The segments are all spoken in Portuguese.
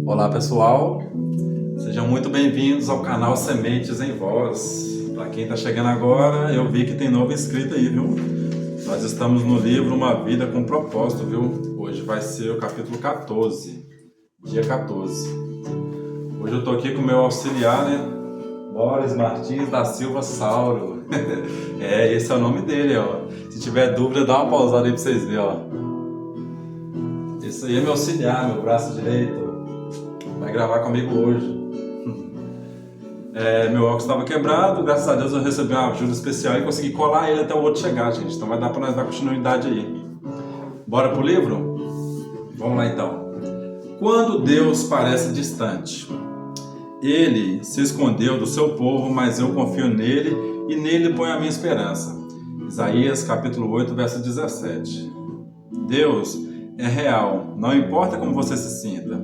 Olá pessoal, sejam muito bem-vindos ao canal Sementes em Voz. Para quem está chegando agora, eu vi que tem novo inscrito aí, viu? Nós estamos no livro Uma Vida com Propósito, viu? Hoje vai ser o capítulo 14, dia 14. Hoje eu estou aqui com o meu auxiliar, né? Boris Martins da Silva Sauro. Esse é o nome dele, ó. Se tiver dúvida, dá uma pausada aí para vocês verem, ó. Esse aí é meu auxiliar, meu braço direito. Vai gravar comigo hoje. Meu óculos estava quebrado, graças a Deus eu recebi uma ajuda especial e consegui colar ele até o outro chegar, gente. Então vai dar para nós dar continuidade aí. Bora pro livro? Vamos lá então. Quando Deus parece distante, Ele se escondeu do seu povo, mas eu confio nele e nele ponho a minha esperança. Isaías capítulo 8, verso 17. Deus é real, não importa como você se sinta.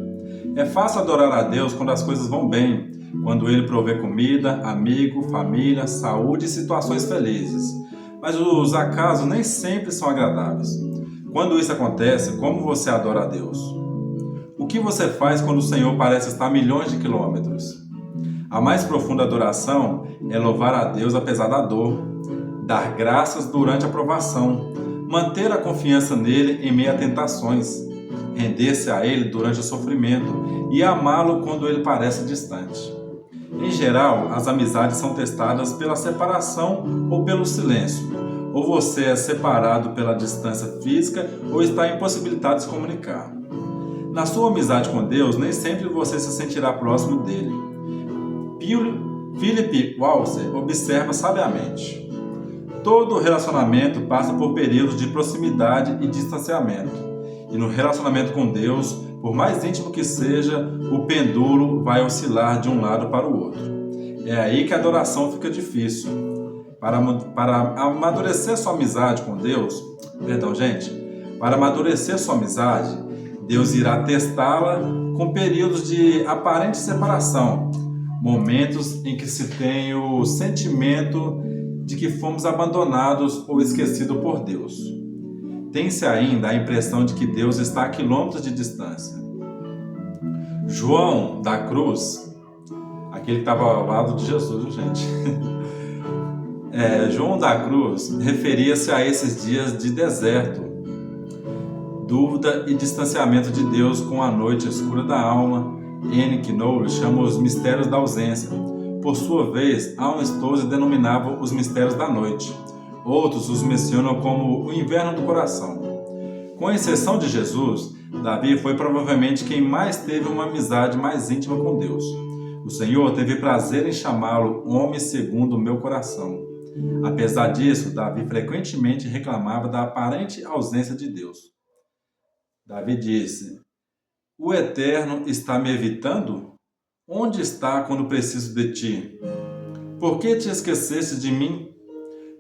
É fácil adorar a Deus quando as coisas vão bem, quando Ele provê comida, amigo, família, saúde e situações felizes. Mas os acasos nem sempre são agradáveis. Quando isso acontece, como você adora a Deus? O que você faz quando o Senhor parece estar a milhões de quilômetros? A mais profunda adoração é louvar a Deus apesar da dor, dar graças durante a provação, manter a confiança nele em meio a tentações, render-se a Ele durante o sofrimento e amá-lo quando Ele parece distante. Em geral, as amizades são testadas pela separação ou pelo silêncio. Ou você é separado pela distância física ou está impossibilitado de se comunicar. Na sua amizade com Deus, nem sempre você se sentirá próximo dele. Philip Walser observa sabiamente: todo relacionamento passa por períodos de proximidade e distanciamento. E no relacionamento com Deus, por mais íntimo que seja, o pendúluo vai oscilar de um lado para o outro. É aí que a adoração fica difícil. Para amadurecer sua amizade com Deus, para amadurecer sua amizade, Deus irá testá-la com períodos de aparente separação, momentos em que se tem o sentimento de que fomos abandonados ou esquecidos por Deus. Tem-se ainda a impressão de que Deus está a quilômetros de distância. João da Cruz, aquele que estava ao lado de Jesus, gente. João da Cruz referia-se a esses dias de deserto, dúvida e distanciamento de Deus com a noite escura da alma. N. Knowles chama os mistérios da ausência. Por sua vez, Alan Stolz denominava os mistérios da noite. Outros os mencionam como o inverno do coração. Com exceção de Jesus, Davi foi provavelmente quem mais teve uma amizade mais íntima com Deus. O Senhor teve prazer em chamá-lo homem segundo o meu coração. Apesar disso, Davi frequentemente reclamava da aparente ausência de Deus. Davi disse: o Eterno está me evitando? Onde está quando preciso de ti? Por que te esqueceste de mim?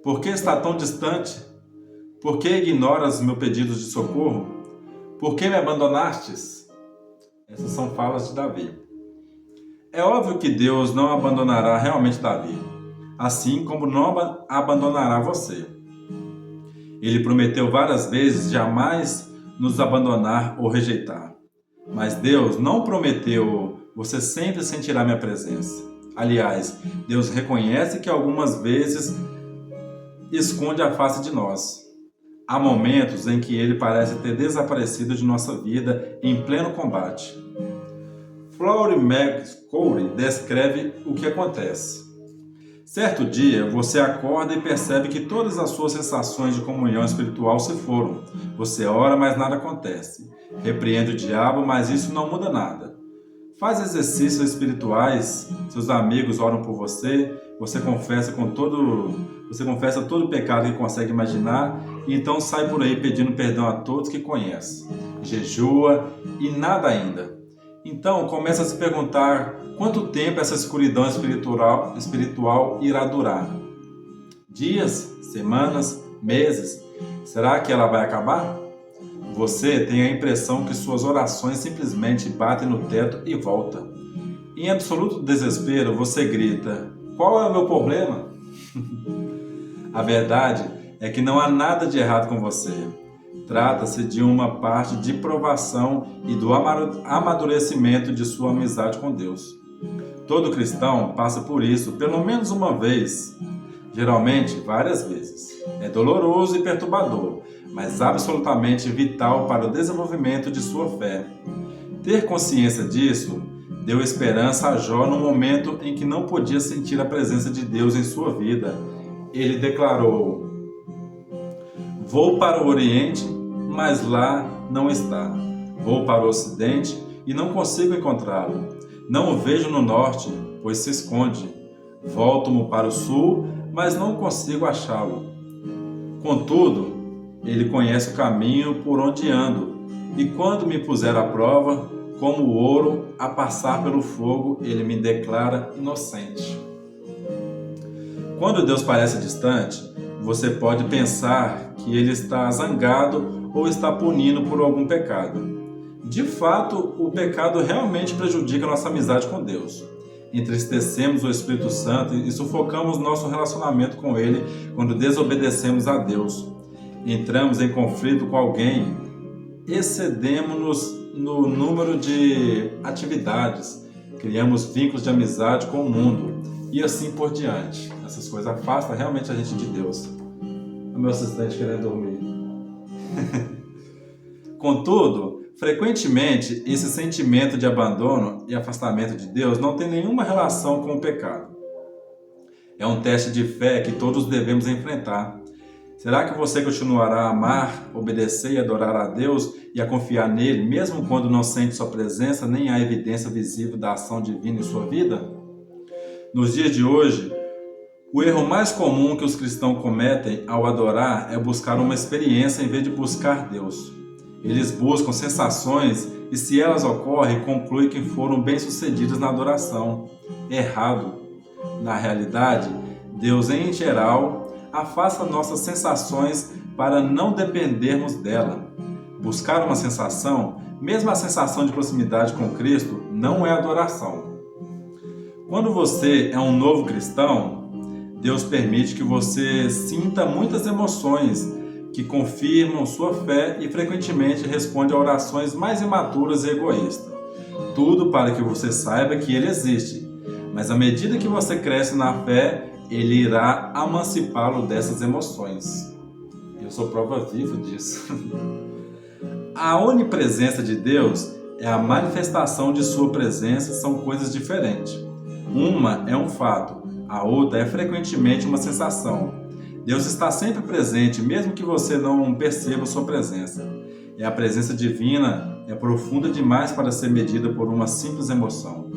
Por que está tão distante? Por que ignoras meus pedidos de socorro? Por que me abandonastes? Essas são falas de Davi. É óbvio que Deus não abandonará realmente Davi, assim como não abandonará você. Ele prometeu várias vezes jamais nos abandonar ou rejeitar. Mas Deus não prometeu: você sempre sentirá minha presença. Aliás, Deus reconhece que algumas vezes esconde a face de nós. Há momentos em que Ele parece ter desaparecido de nossa vida em pleno combate. Flory McCoury descreve o que acontece. Certo dia, você acorda e percebe que todas as suas sensações de comunhão espiritual se foram. Você ora, mas nada acontece. Repreende o diabo, mas isso não muda nada. Faz exercícios espirituais, seus amigos oram por você, você confessa todo o pecado que consegue imaginar e então sai por aí pedindo perdão a todos que conhece. Jejua e nada ainda. Então começa a se perguntar quanto tempo essa escuridão espiritual irá durar. Dias, semanas, meses? Será que ela vai acabar? Você tem a impressão que suas orações simplesmente batem no teto e voltam. Em absoluto desespero, você grita: qual é o meu problema? A verdade é que não há nada de errado com você. Trata-se de uma parte de provação e do amadurecimento de sua amizade com Deus. Todo cristão passa por isso pelo menos uma vez, geralmente várias vezes. É doloroso e perturbador, mas absolutamente vital para o desenvolvimento de sua fé. Ter consciência disso deu esperança a Jó no momento em que não podia sentir a presença de Deus em sua vida. Ele declarou: "Vou para o Oriente, mas lá não está. Vou para o Ocidente e não consigo encontrá-lo. Não o vejo no Norte, pois se esconde. Volto-mo para o Sul, mas não consigo achá-lo. Contudo, ele conhece o caminho por onde ando, e quando me puser à prova, como o ouro a passar pelo fogo, ele me declara inocente." Quando Deus parece distante, você pode pensar que ele está zangado ou está punindo por algum pecado. De fato, o pecado realmente prejudica nossa amizade com Deus. Entristecemos o Espírito Santo e sufocamos nosso relacionamento com Ele quando desobedecemos a Deus. Entramos em conflito com alguém, excedemos-nos no número de atividades, criamos vínculos de amizade com o mundo e assim por diante. Essas coisas afastam realmente a gente de Deus. O meu assistente querendo dormir. Contudo, frequentemente, esse sentimento de abandono e afastamento de Deus não tem nenhuma relação com o pecado. É um teste de fé que todos devemos enfrentar. Será que você continuará a amar, obedecer e adorar a Deus e a confiar nele, mesmo quando não sente sua presença nem a evidência visível da ação divina em sua vida? Nos dias de hoje, o erro mais comum que os cristãos cometem ao adorar é buscar uma experiência em vez de buscar Deus. Eles buscam sensações e, se elas ocorrem, concluem que foram bem-sucedidos na adoração. Errado. Na realidade, Deus, em geral, afasta nossas sensações para não dependermos dela. Buscar uma sensação, mesmo a sensação de proximidade com Cristo, não é adoração. Quando você é um novo cristão, Deus permite que você sinta muitas emoções que confirmam sua fé e frequentemente responde a orações mais imaturas e egoístas. Tudo para que você saiba que Ele existe, mas à medida que você cresce na fé, Ele irá emancipá-lo dessas emoções. Eu sou prova viva disso. A onipresença de Deus é a manifestação de sua presença, são coisas diferentes. Uma é um fato, a outra é frequentemente uma sensação. Deus está sempre presente, mesmo que você não perceba sua presença. E a presença divina é profunda demais para ser medida por uma simples emoção.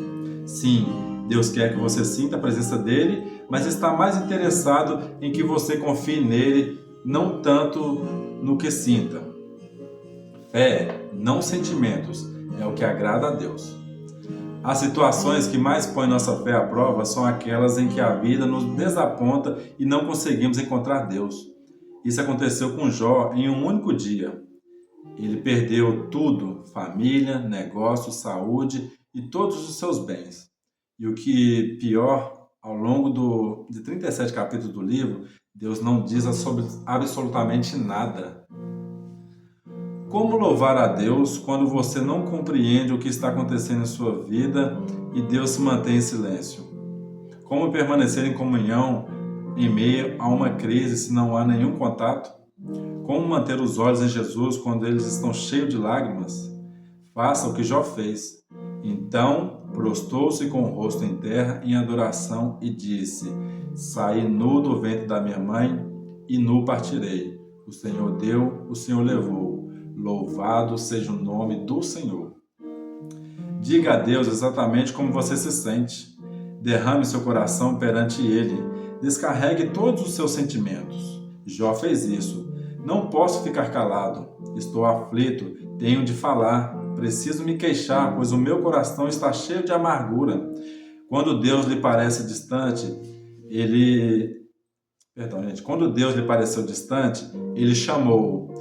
Sim, Deus quer que você sinta a presença dele, mas está mais interessado em que você confie nele, não tanto no que sinta. Fé, não sentimentos, é o que agrada a Deus. As situações que mais põem nossa fé à prova são aquelas em que a vida nos desaponta e não conseguimos encontrar Deus. Isso aconteceu com Jó em um único dia. Ele perdeu tudo, família, negócio, saúde e todos os seus bens. E o que pior, ao longo de 37 capítulos do livro, Deus não diz absolutamente nada. Como louvar a Deus quando você não compreende o que está acontecendo em sua vida e Deus se mantém em silêncio? Como permanecer em comunhão em meio a uma crise se não há nenhum contato? Como manter os olhos em Jesus quando eles estão cheios de lágrimas? Faça o que Jó fez. Então, prostrou-se com o rosto em terra em adoração e disse: "Saí nu do ventre da minha mãe e nu partirei. O Senhor deu, o Senhor levou. Louvado seja o nome do Senhor." Diga a Deus exatamente como você se sente. Derrame seu coração perante Ele. Descarregue todos os seus sentimentos. Jó fez isso. Não posso ficar calado. Estou aflito. Tenho de falar. Preciso me queixar, pois o meu coração está cheio de amargura. Quando Deus lhe parece distante, Quando Deus lhe pareceu distante, Ele chamou-o.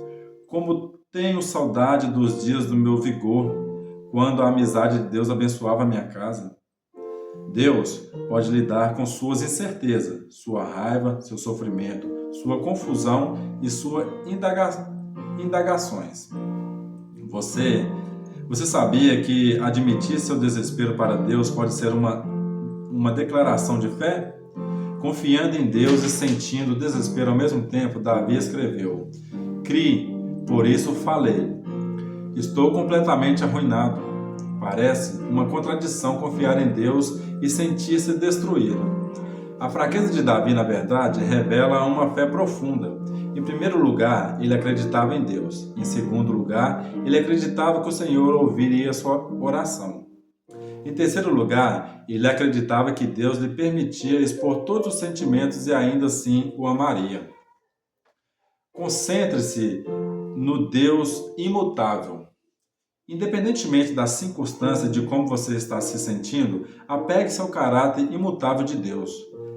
Como tenho saudade dos dias do meu vigor, quando a amizade de Deus abençoava a minha casa. Deus pode lidar com suas incertezas, sua raiva, seu sofrimento, sua confusão e sua indagação. indagações. Você sabia que admitir seu desespero para Deus pode ser uma declaração de fé? Confiando em Deus e sentindo desespero ao mesmo tempo, Davi escreveu: "Criei, por isso falei. Estou completamente arruinado." Parece uma contradição confiar em Deus e sentir-se destruído. A fraqueza de Davi, na verdade, revela uma fé profunda. Em primeiro lugar, ele acreditava em Deus. Em segundo lugar, ele acreditava que o Senhor ouviria sua oração. Em terceiro lugar, ele acreditava que Deus lhe permitia expor todos os sentimentos e ainda assim o amaria. Concentre-se no Deus imutável. Independentemente das circunstâncias de como você está se sentindo, apegue-se ao caráter imutável de Deus.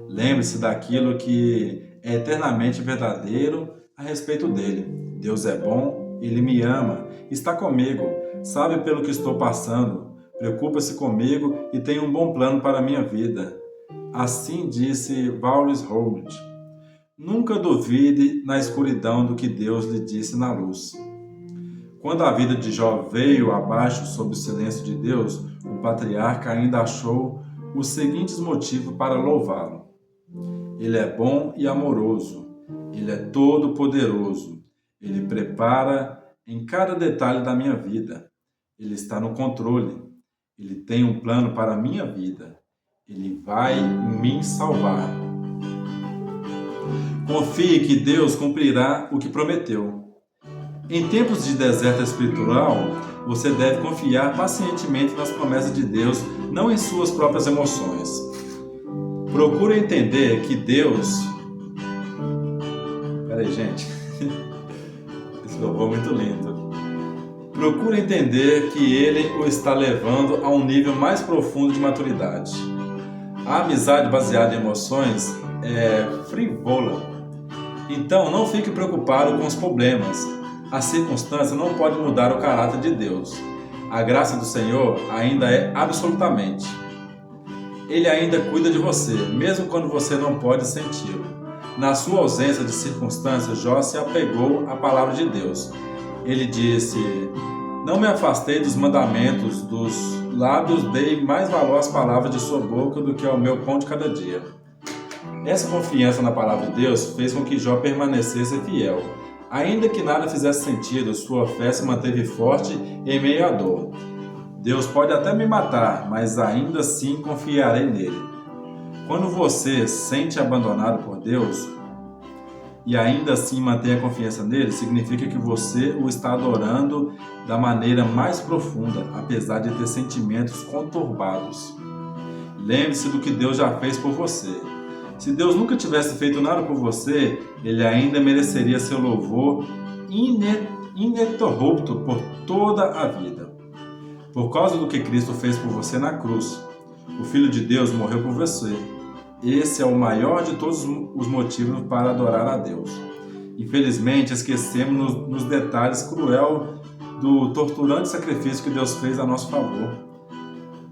Lembre-se daquilo que é eternamente verdadeiro a respeito dele. Deus é bom, Ele me ama, está comigo, sabe pelo que estou passando, preocupa-se comigo e tem um bom plano para a minha vida. Assim disse Wallace Holmes. Nunca duvide na escuridão do que Deus lhe disse na luz. Quando a vida de Jó veio abaixo sob o silêncio de Deus, o patriarca ainda achou os seguintes motivos para louvá-lo. Ele é bom e amoroso. Ele é todo-poderoso. Ele prepara em cada detalhe da minha vida. Ele está no controle. Ele tem um plano para a minha vida. Ele vai me salvar. Confie que Deus cumprirá o que prometeu. Em tempos de deserto espiritual, você deve confiar pacientemente nas promessas de Deus, não em suas próprias emoções. Procure entender que Deus... Peraí, gente. Esse louvor é muito lindo. Procure entender que Ele o está levando a um nível mais profundo de maturidade. A amizade baseada em emoções é frivola. Então, não fique preocupado com os problemas. A circunstância não pode mudar o caráter de Deus. A graça do Senhor ainda é absolutamente. Ele ainda cuida de você, mesmo quando você não pode senti-lo. Na sua ausência de circunstâncias, Jó se apegou à palavra de Deus. Ele disse: "Não me afastei dos mandamentos dos lábios, dei mais valor às palavras de sua boca do que ao meu pão de cada dia." Essa confiança na palavra de Deus fez com que Jó permanecesse fiel. Ainda que nada fizesse sentido, sua fé se manteve forte em meio à dor. Deus pode até me matar, mas ainda assim confiarei nele. Quando você se sente abandonado por Deus e ainda assim mantém a confiança nele, significa que você o está adorando da maneira mais profunda, apesar de ter sentimentos conturbados. Lembre-se do que Deus já fez por você. Se Deus nunca tivesse feito nada por você, Ele ainda mereceria seu louvor ininterrupto por toda a vida. Por causa do que Cristo fez por você na cruz, o Filho de Deus morreu por você. Esse é o maior de todos os motivos para adorar a Deus. Infelizmente, esquecemos nos detalhes cruel do torturante sacrifício que Deus fez a nosso favor.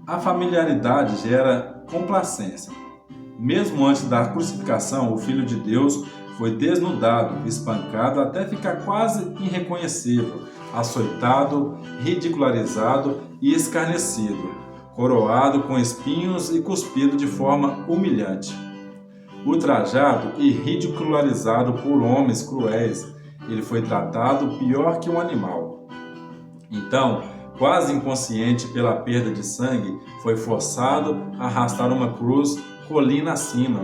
A familiaridade gera complacência. Mesmo antes da crucificação, o Filho de Deus foi desnudado, espancado até ficar quase irreconhecível, açoitado, ridicularizado e escarnecido, coroado com espinhos e cuspido de forma humilhante. Ultrajado e ridicularizado por homens cruéis, ele foi tratado pior que um animal. Então, quase inconsciente pela perda de sangue, foi forçado a arrastar uma cruz colina acima.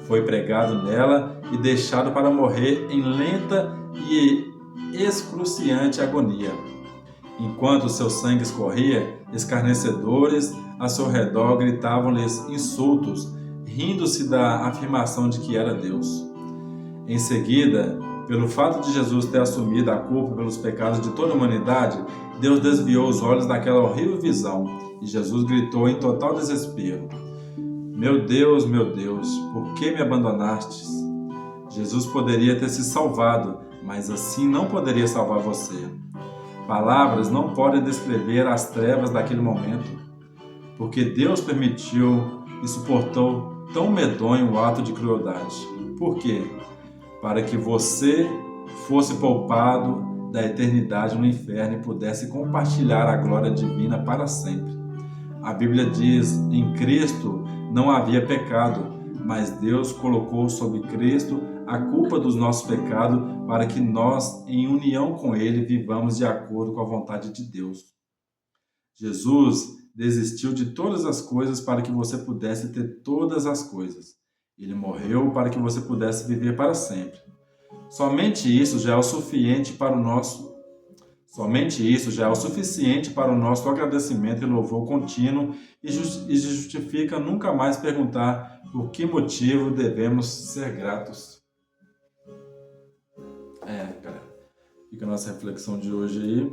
Foi pregado nela e deixado para morrer em lenta e excruciante agonia. Enquanto seu sangue escorria, escarnecedores a seu redor gritavam-lhes insultos, rindo-se da afirmação de que era Deus. Em seguida, pelo fato de Jesus ter assumido a culpa pelos pecados de toda a humanidade, Deus desviou os olhos daquela horrível visão e Jesus gritou em total desespero: meu Deus, por que me abandonastes?" Jesus poderia ter se salvado, mas assim não poderia salvar você. Palavras não podem descrever as trevas daquele momento, porque Deus permitiu e suportou tão medonho ato de crueldade. Por quê? Para que você fosse poupado da eternidade no inferno e pudesse compartilhar a glória divina para sempre. A Bíblia diz: em Cristo não havia pecado, mas Deus colocou sobre Cristo a culpa dos nossos pecados para que nós, em união com Ele, vivamos de acordo com a vontade de Deus. Jesus desistiu de todas as coisas para que você pudesse ter todas as coisas. Ele morreu para que você pudesse viver para sempre. Somente isso já é o suficiente para o nosso agradecimento e louvor contínuo e justifica nunca mais perguntar por que motivo devemos ser gratos. Cara, fica a nossa reflexão de hoje aí.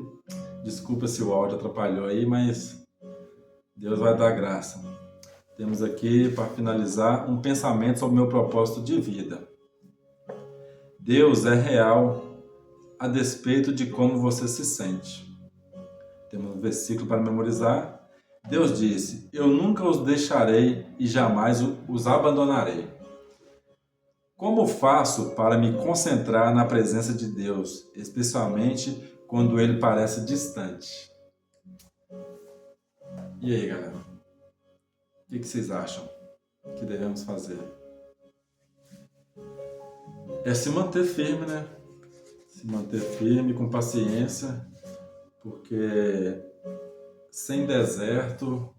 Desculpa se o áudio atrapalhou aí, mas Deus vai dar graça. Temos aqui, para finalizar, um pensamento sobre o meu propósito de vida. Deus é real a despeito de como você se sente. Temos um versículo para memorizar. Deus disse: eu nunca os deixarei e jamais os abandonarei. Como faço para me concentrar na presença de Deus, especialmente quando Ele parece distante? E aí, galera? O que vocês acham que devemos fazer? É se manter firme, né? Se manter firme, com paciência, porque sem deserto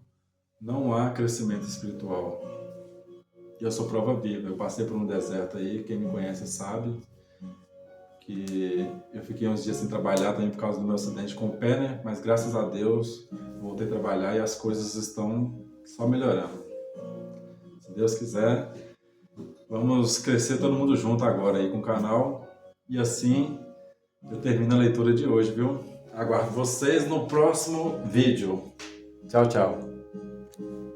não há crescimento espiritual. E eu sou prova viva. Eu passei por um deserto aí, quem me conhece sabe que eu fiquei uns dias sem trabalhar também por causa do meu acidente com o pé, né? Mas graças a Deus voltei a trabalhar e as coisas estão só melhorando. Se Deus quiser, vamos crescer todo mundo junto agora aí com o canal. E assim eu termino a leitura de hoje, viu? Aguardo vocês no próximo vídeo. Tchau, tchau.